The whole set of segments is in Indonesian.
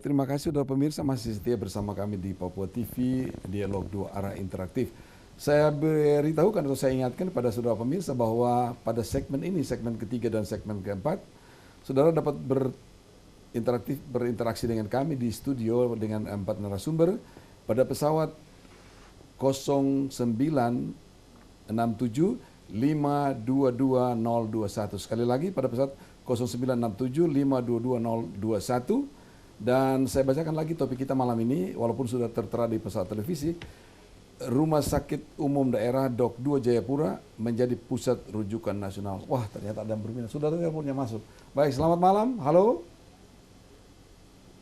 terima kasih sudah pemirsa masih setia bersama kami di Papua TV, Dialog 2 Arah Interaktif. Saya beritahukan atau saya ingatkan pada saudara pemirsa bahwa pada segmen ini, segmen ketiga dan segmen keempat, saudara dapat berinteraksi dengan kami di studio dengan 4 narasumber pada pesawat 0967 522021. Sekali lagi pada pesawat 0967 522021. Dan saya bacakan lagi topik kita malam ini, walaupun sudah tertera di pesawat televisi. Rumah Sakit Umum Daerah Dok 2 Jayapura menjadi pusat rujukan nasional. Wah, ternyata ada yang berminat. Sudah teleponnya masuk. Baik, selamat malam. Halo.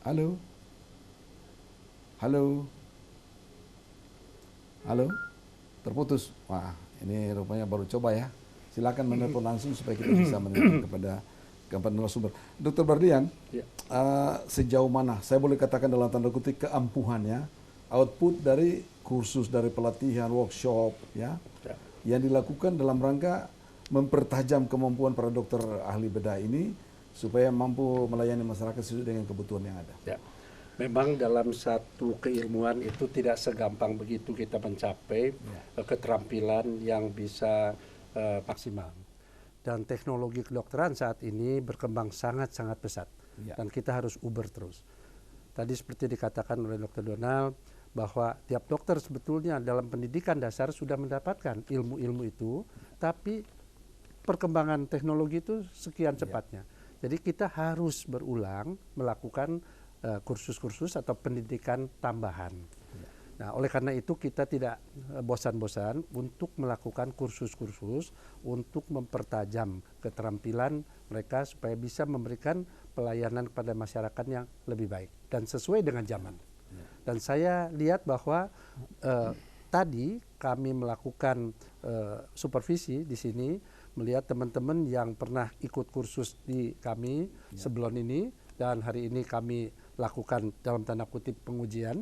Halo. Halo. Halo. Terputus. Wah, ini rupanya baru coba ya. Silakan menelpon langsung supaya kita bisa menelpon kepada keempat narasumber. Dr. Bardian, ya. Sejauh mana, saya boleh katakan dalam tanda kutip keampuhannya, output dari kursus, dari pelatihan, workshop, ya, yang dilakukan dalam rangka mempertajam kemampuan para dokter ahli bedah ini supaya mampu melayani masyarakat sesuai dengan kebutuhan yang ada. Ya. Memang dalam satu keilmuan itu tidak segampang begitu kita mencapai keterampilan yang bisa maksimal. Dan teknologi kedokteran saat ini berkembang sangat-sangat pesat. Dan kita harus uber terus. Tadi seperti dikatakan oleh Dr. Donald, bahwa tiap dokter sebetulnya dalam pendidikan dasar sudah mendapatkan ilmu-ilmu itu, tapi perkembangan teknologi itu sekian cepatnya. Jadi kita harus berulang melakukan kursus-kursus atau pendidikan tambahan. Nah, oleh karena itu kita tidak bosan-bosan untuk melakukan kursus-kursus untuk mempertajam keterampilan mereka supaya bisa memberikan pelayanan kepada masyarakat yang lebih baik dan sesuai dengan zaman. Dan saya lihat bahwa tadi kami melakukan supervisi di sini, melihat teman-teman yang pernah ikut kursus di kami sebelum ini, dan hari ini kami lakukan dalam tanda kutip pengujian.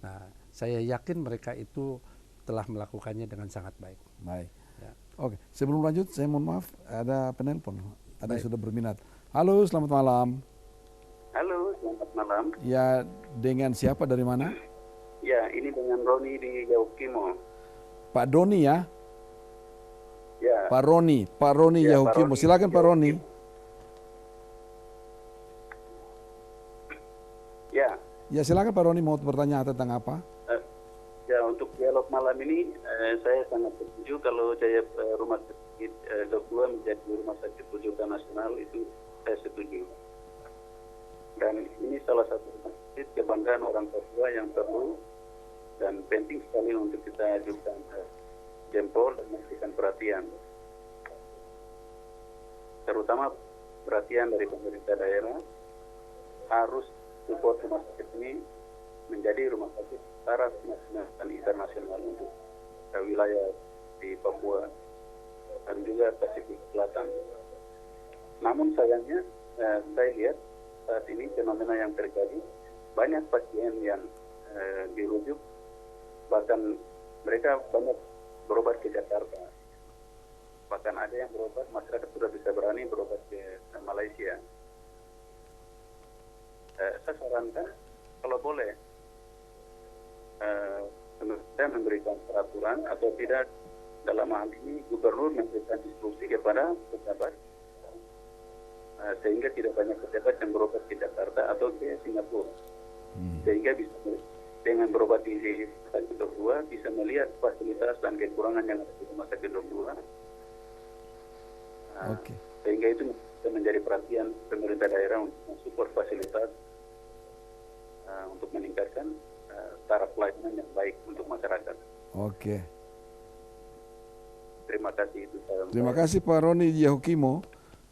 Nah, saya yakin mereka itu telah melakukannya dengan sangat baik. Baik. Ya. Oke, sebelum lanjut saya mohon maaf ada penelpon. Ada yang sudah berminat. Halo, selamat malam. Halo, selamat malam. Ya, dengan siapa dari mana? Ya, ini dengan Roni di Yahukimo. Pak Doni ya? Ya. Pak Roni ya, Yahukimo. Silakan Pak Roni. Ya. Ya, silakan Pak Roni, mau bertanya tentang apa? Ya, untuk dialog malam ini saya sangat setuju kalau rumah sakit Dok 2 menjadi rumah sakit rujukan nasional, itu saya setuju. Dan ini salah satu rumah sakit kebanggaan orang Papua yang perlu dan penting sekali untuk kita ajukan jempol dan memberikan perhatian. Terutama perhatian dari pemerintah daerah, harus support rumah sakit ini menjadi rumah sakit taraf nasional dan internasional untuk wilayah di Papua dan juga Pasifik Selatan. Namun sayangnya saya lihat saat ini fenomena yang terjadi, banyak pasien yang dirujuk, bahkan mereka banyak berobat ke Jakarta. Bahkan ada yang berobat, masyarakat sudah bisa berani berobat ke Malaysia. Saya sarankan kalau boleh saya memberikan peraturan atau tidak, dalam hal ini gubernur memberikan instruksi kepada pejabat sehingga tidak banyak pejabat yang berobat ke Jakarta atau ke Singapura, sehingga bisa dengan berobat di rumah sakit Dok 2 bisa melihat fasilitas dan kekurangan yang ada di rumah sakit Dok 2. Sehingga itu menjadi perhatian pemerintah daerah untuk mensupport fasilitas untuk meningkatkan taraf pelayanan yang baik untuk masyarakat. Oke. Terima kasih itu. Terima kasih Pak Roni Yahukimo.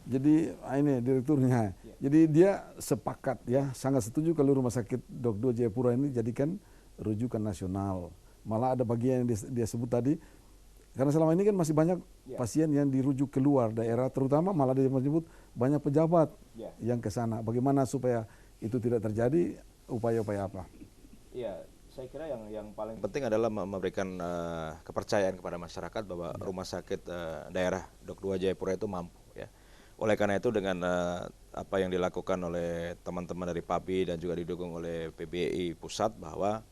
Jadi ini direkturnya. Jadi dia sepakat ya, sangat setuju kalau rumah sakit Dok 2 Jayapura ini jadikan rujukan nasional. Malah ada bagian yang dia sebut tadi, karena selama ini kan masih banyak pasien yang dirujuk keluar daerah, terutama malah dia menyebut banyak pejabat yang ke sana. Bagaimana supaya itu tidak terjadi, upaya-upaya apa? Iya, saya kira yang paling penting adalah memberikan kepercayaan kepada masyarakat bahwa rumah sakit daerah Dok 2 Jayapura itu mampu ya. Oleh karena itu dengan apa yang dilakukan oleh teman-teman dari PABI dan juga didukung oleh PBI pusat bahwa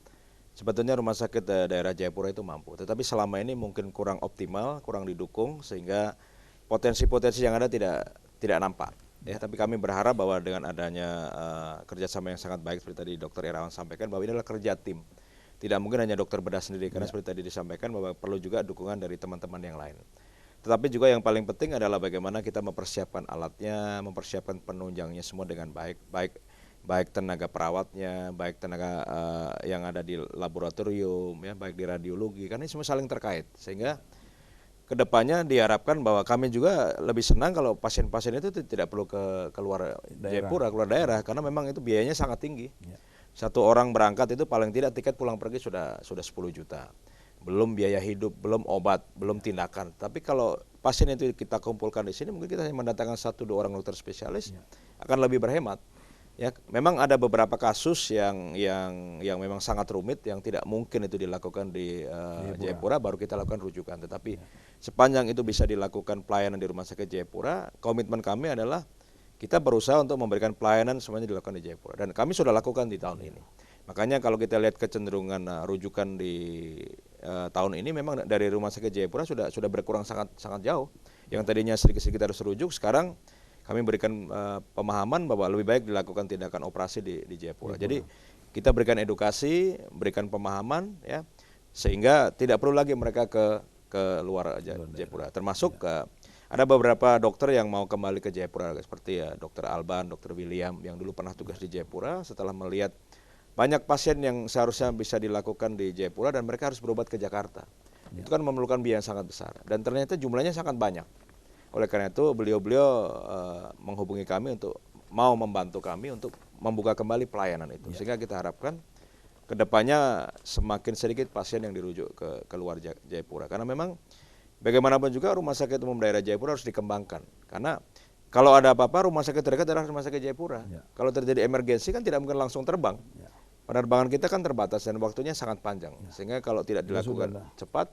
sebetulnya rumah sakit daerah Jayapura itu mampu. Tetapi selama ini mungkin kurang optimal, kurang didukung sehingga potensi-potensi yang ada tidak nampak. Ya, tapi kami berharap bahwa dengan adanya kerjasama yang sangat baik seperti tadi Dr. Irawan sampaikan bahwa ini adalah kerja tim. Tidak mungkin hanya dokter bedah sendiri karena seperti tadi disampaikan bahwa perlu juga dukungan dari teman-teman yang lain. Tetapi juga yang paling penting adalah bagaimana kita mempersiapkan alatnya, mempersiapkan penunjangnya semua dengan baik, baik tenaga perawatnya, baik tenaga yang ada di laboratorium, ya, baik di radiologi, karena ini semua saling terkait. Sehingga kedepannya diharapkan bahwa kami juga lebih senang kalau pasien-pasien itu tidak perlu keluar Jayapura, keluar daerah, karena memang itu biayanya sangat tinggi. Satu orang berangkat itu paling tidak tiket pulang pergi sudah 10 juta. Belum biaya hidup, belum obat, belum tindakan. Tapi kalau pasien itu kita kumpulkan di sini, mungkin kita hanya mendatangkan 1-2 orang dokter spesialis, akan lebih berhemat. Ya, memang ada beberapa kasus yang memang sangat rumit, yang tidak mungkin itu dilakukan di Jayapura, baru kita lakukan rujukan. Tetapi sepanjang itu bisa dilakukan pelayanan di Rumah Sakit Jayapura, komitmen kami adalah kita berusaha untuk memberikan pelayanan semuanya dilakukan di Jayapura. Dan kami sudah lakukan di tahun ini. Makanya kalau kita lihat kecenderungan rujukan di tahun ini memang dari Rumah Sakit Jayapura sudah berkurang sangat jauh. Yang tadinya sedikit-sedikit harus rujuk, sekarang kami berikan pemahaman bahwa lebih baik dilakukan tindakan operasi di Jayapura. Jadi kita berikan edukasi, berikan pemahaman, ya, sehingga tidak perlu lagi mereka ke luar Jayapura. Termasuk ada beberapa dokter yang mau kembali ke Jayapura seperti Dr. Alban, Dr. William yang dulu pernah tugas di Jayapura, setelah melihat banyak pasien yang seharusnya bisa dilakukan di Jayapura dan mereka harus berobat ke Jakarta. Itu kan memerlukan biaya yang sangat besar dan ternyata jumlahnya sangat banyak. Oleh karena itu beliau menghubungi kami untuk mau membantu kami untuk membuka kembali pelayanan itu. Sehingga kita harapkan kedepannya semakin sedikit pasien yang dirujuk ke luar Jayapura. Karena memang bagaimanapun juga Rumah Sakit Umum Daerah Jayapura harus dikembangkan. Karena kalau ada apa-apa rumah sakit terdekat adalah Rumah Sakit Jayapura. Kalau terjadi emergensi kan tidak mungkin langsung terbang. Penerbangan kita kan terbatas dan waktunya sangat panjang. Sehingga kalau tidak dilakukan cepat,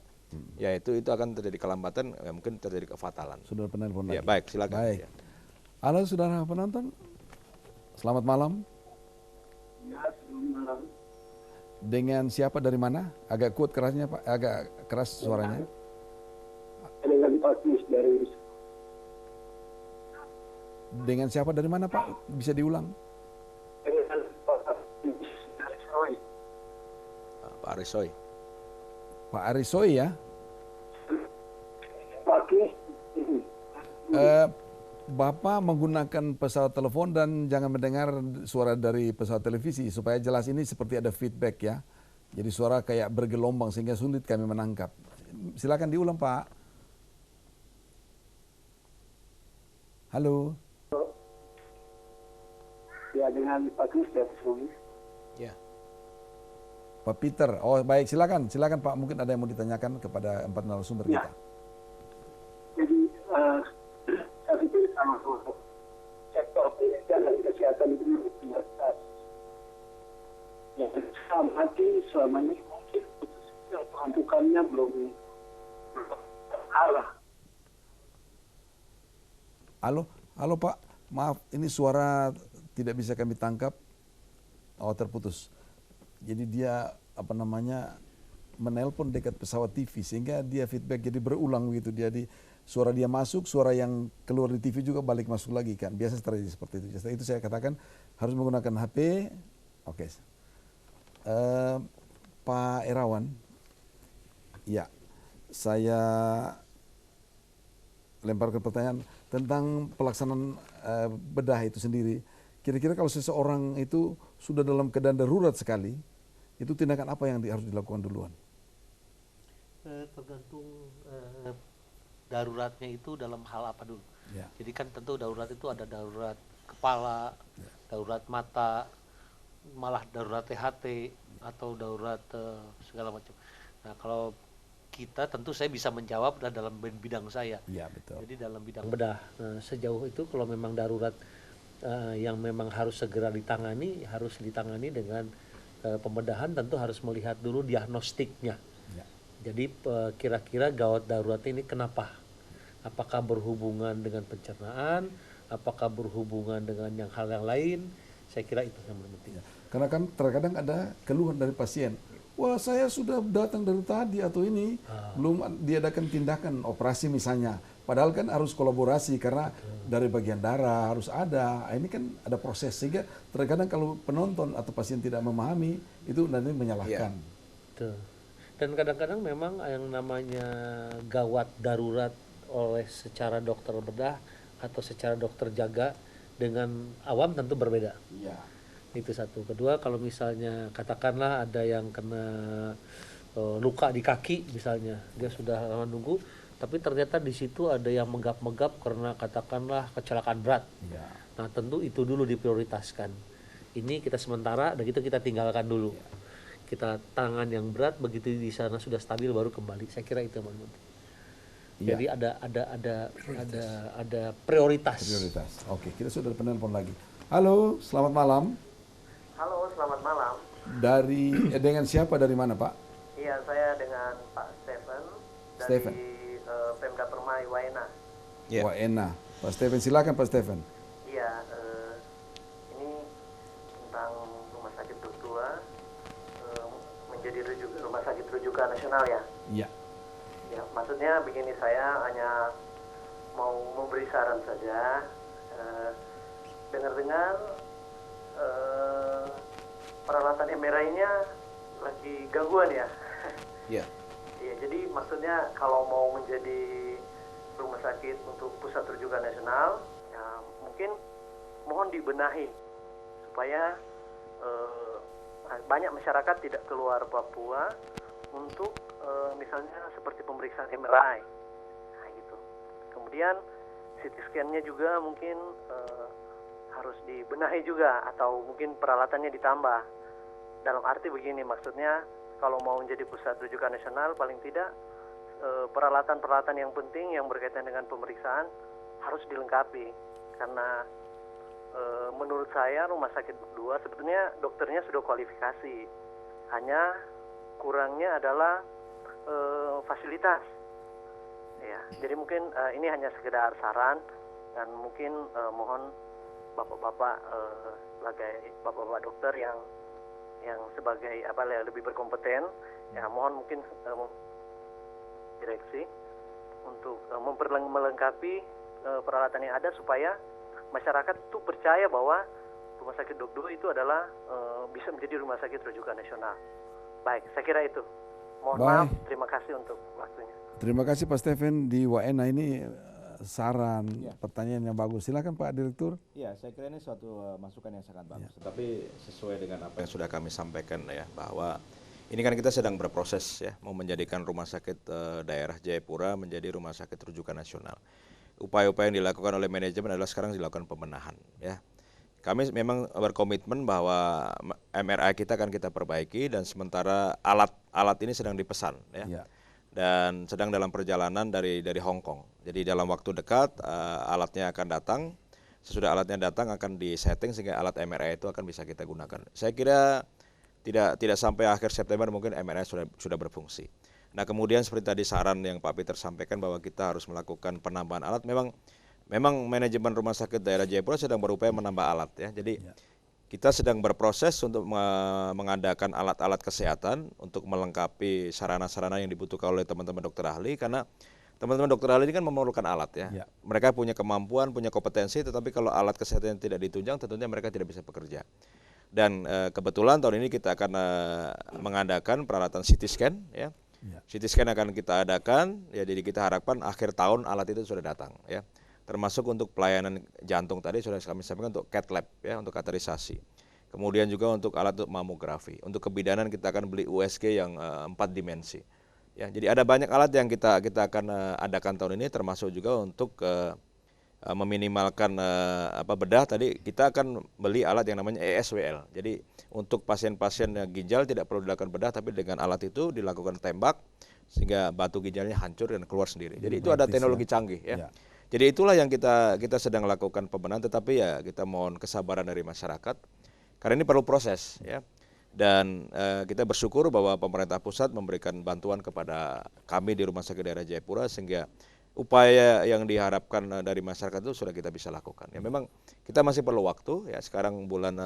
ya itu akan terjadi kelambatan, ya mungkin terjadi kefatalan. Sudah penelpon lagi. Ya, baik, silakan. Baik. Ya. Halo saudara penonton, selamat malam. Ya, selamat malam. Dengan siapa dari mana? Agak kuat kerasnya Pak, agak keras suaranya. Dengan Pak Nis dari. Dengan siapa dari mana Pak? Bisa diulang? Dengan Pak Nis dari Roy. Pak Arisoy. Pak Arisoy ya? Pak Nis. Bapak menggunakan pesawat telepon dan jangan mendengar suara dari pesawat televisi supaya jelas. Ini seperti ada feedback ya. Jadi suara kayak bergelombang sehingga sulit kami menangkap. Silakan diulang Pak. Halo. Ya, dengan Pak Nis dari Roy. Ya. Pak Peter. Oh baik, silakan Pak. Mungkin ada yang mau ditanyakan kepada 4 narasumber Ya. kita. Jadi saya pikir kalau sektor pendidikan dan kesehatan itu prioritas. Yang selama ini mungkin yang peruntukannya belum arah. Halo Pak. Maaf, ini suara tidak bisa kami tangkap. Oh terputus. Jadi dia menelpon dekat pesawat TV sehingga dia feedback jadi berulang begitu. Suara dia masuk, suara yang keluar di TV juga balik masuk lagi kan. Biasa terjadi seperti itu. Jadi itu saya katakan harus menggunakan HP. Oke. Pak Irawan, ya saya lemparkan pertanyaan tentang pelaksanaan bedah itu sendiri. Kira-kira kalau seseorang itu sudah dalam keadaan darurat sekali, itu tindakan apa yang harus dilakukan duluan? Tergantung daruratnya itu dalam hal apa dulu. Ya. Jadi kan tentu darurat itu ada darurat kepala, darurat mata, malah darurat THT atau darurat segala macam. Nah kalau kita tentu saya bisa menjawab dalam bidang saya. Ya, betul. Jadi dalam bidang bedah sejauh itu kalau memang darurat yang memang harus segera ditangani, harus ditangani dengan pembedahan, tentu harus melihat dulu diagnostiknya. Ya. Jadi kira-kira gawat darurat ini kenapa? apakah berhubungan dengan pencernaan, apakah berhubungan dengan hal yang lain. Saya kira itu yang penting. Karena kan terkadang ada keluhan dari pasien. Wah, saya sudah datang dari tadi atau ini belum diadakan tindakan operasi misalnya. Padahal kan harus kolaborasi karena dari bagian darah harus ada. Ini kan ada proses sehingga terkadang kalau penonton atau pasien tidak memahami itu nanti menyalahkan. Betul. Dan kadang-kadang memang yang namanya gawat darurat oleh secara dokter bedah atau secara dokter jaga dengan awam tentu berbeda. Iya. Itu satu. Kedua, kalau misalnya katakanlah ada yang kena luka di kaki misalnya, dia sudah lama nunggu, tapi ternyata di situ ada yang menggap-megap karena katakanlah kecelakaan berat. Iya. Nah, tentu itu dulu diprioritaskan. Ini kita sementara dan itu kita tinggalkan dulu. Iya. Kita tangan yang berat, begitu di sana sudah stabil baru kembali. Saya kira itu yang penting. Iya. Jadi ada prioritas. Prioritas. Oke, kita sudah penelpon lagi. Halo, selamat malam. Halo, selamat malam. Dengan siapa, dari mana, Pak? Iya, saya dengan Pak Stephen dari Stephen. Pemda Permai Waena. Ya. Waena. Pak Stephen, silakan Pak Stephen. Iya, ini tentang Rumah Sakit Duktua menjadi Rumah Sakit Rujukan Nasional ya. Iya. Ya, maksudnya begini, saya hanya mau memberi saran saja. Dengar-dengar peralatan MRI-nya lagi gangguan ya. Ya. Iya, jadi maksudnya kalau mau menjadi rumah sakit untuk pusat rujukan nasional, ya mungkin mohon dibenahi supaya banyak masyarakat tidak keluar Papua untuk misalnya seperti pemeriksaan MRI, nah, gitu. Kemudian CT scan-nya juga mungkin harus dibenahi juga atau mungkin peralatannya ditambah. Dalam arti begini, maksudnya kalau mau menjadi pusat rujukan nasional paling tidak peralatan-peralatan yang penting yang berkaitan dengan pemeriksaan harus dilengkapi. Karena menurut saya Rumah Sakit Duktua sebetulnya dokternya sudah kualifikasi, hanya kurangnya adalah fasilitas. Ya, jadi mungkin ini hanya sekedar saran dan mungkin mohon bapak-bapak bapak-bapak dokter yang sebagai lebih berkompeten, ya mohon mungkin direksi untuk melengkapi peralatan yang ada supaya masyarakat itu percaya bahwa Rumah Sakit Duktua itu adalah bisa menjadi rumah sakit rujukan nasional. Baik, saya kira itu. Mohon maaf, terima kasih untuk waktunya. Terima kasih Pak Stephen di Waena. Ini saran, pertanyaan yang bagus. Silakan Pak Direktur. Ya, saya kira ini suatu masukan yang sangat bagus. Ya. Tapi sesuai dengan apa yang sudah kami sampaikan ya, bahwa ini kan kita sedang berproses ya, mau menjadikan rumah sakit daerah Jayapura menjadi rumah sakit rujukan nasional. Upaya-upaya yang dilakukan oleh manajemen adalah sekarang dilakukan pembenahan ya. Kami memang berkomitmen bahwa MRI kita akan kita perbaiki dan sementara alat ini sedang dipesan ya. Dan sedang dalam perjalanan dari Hong Kong. Jadi dalam waktu dekat alatnya akan datang. Sesudah alatnya datang akan disetting sehingga alat MRI itu akan bisa kita gunakan. Saya kira tidak sampai akhir September mungkin MRI sudah berfungsi. Nah, kemudian seperti tadi saran yang Pak Peter sampaikan bahwa kita harus melakukan penambahan alat, memang manajemen Rumah Sakit Daerah Jayapura sedang berupaya menambah alat ya. Jadi kita sedang berproses untuk mengadakan alat-alat kesehatan untuk melengkapi sarana-sarana yang dibutuhkan oleh teman-teman dokter ahli, karena teman-teman dokter ahli ini kan memerlukan alat ya. Mereka punya kemampuan, punya kompetensi, tetapi kalau alat kesehatan tidak ditunjang tentunya mereka tidak bisa bekerja. Dan kebetulan tahun ini kita akan mengadakan peralatan CT scan ya. CT scan akan kita adakan ya, jadi kita harapkan akhir tahun alat itu sudah datang ya. Termasuk untuk pelayanan jantung tadi sudah kami sampaikan untuk cath lab ya, untuk kateterisasi. Kemudian juga untuk alat untuk mamografi. Untuk kebidanan kita akan beli USG yang 4 dimensi. Ya, jadi ada banyak alat yang kita akan adakan tahun ini, termasuk juga untuk meminimalkan bedah tadi kita akan beli alat yang namanya ESWL. Jadi untuk pasien-pasien ginjal tidak perlu dilakukan bedah, tapi dengan alat itu dilakukan tembak sehingga batu ginjalnya hancur dan keluar sendiri. Jadi itu ada teknologi canggih ya. Jadi itulah yang kita sedang lakukan pembenahan, tetapi ya kita mohon kesabaran dari masyarakat karena ini perlu proses ya. Dan kita bersyukur bahwa pemerintah pusat memberikan bantuan kepada kami di Rumah Sakit Daerah Jayapura sehingga upaya yang diharapkan dari masyarakat itu sudah kita bisa lakukan. Ya memang kita masih perlu waktu ya, sekarang bulan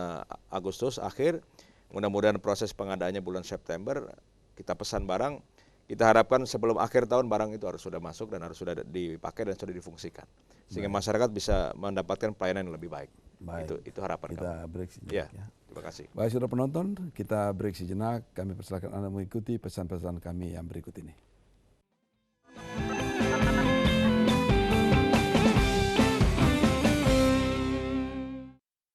Agustus akhir, mudah-mudahan proses pengadaannya bulan September, kita pesan barang, kita harapkan sebelum akhir tahun barang itu harus sudah masuk dan harus sudah dipakai dan sudah difungsikan. Sehingga masyarakat bisa mendapatkan pelayanan yang lebih baik. Itu harapan kita kami. break sejenak ya. Terima kasih. Baik saudara penonton, kita break sejenak, kami persilakan Anda mengikuti pesan-pesan kami yang berikut ini.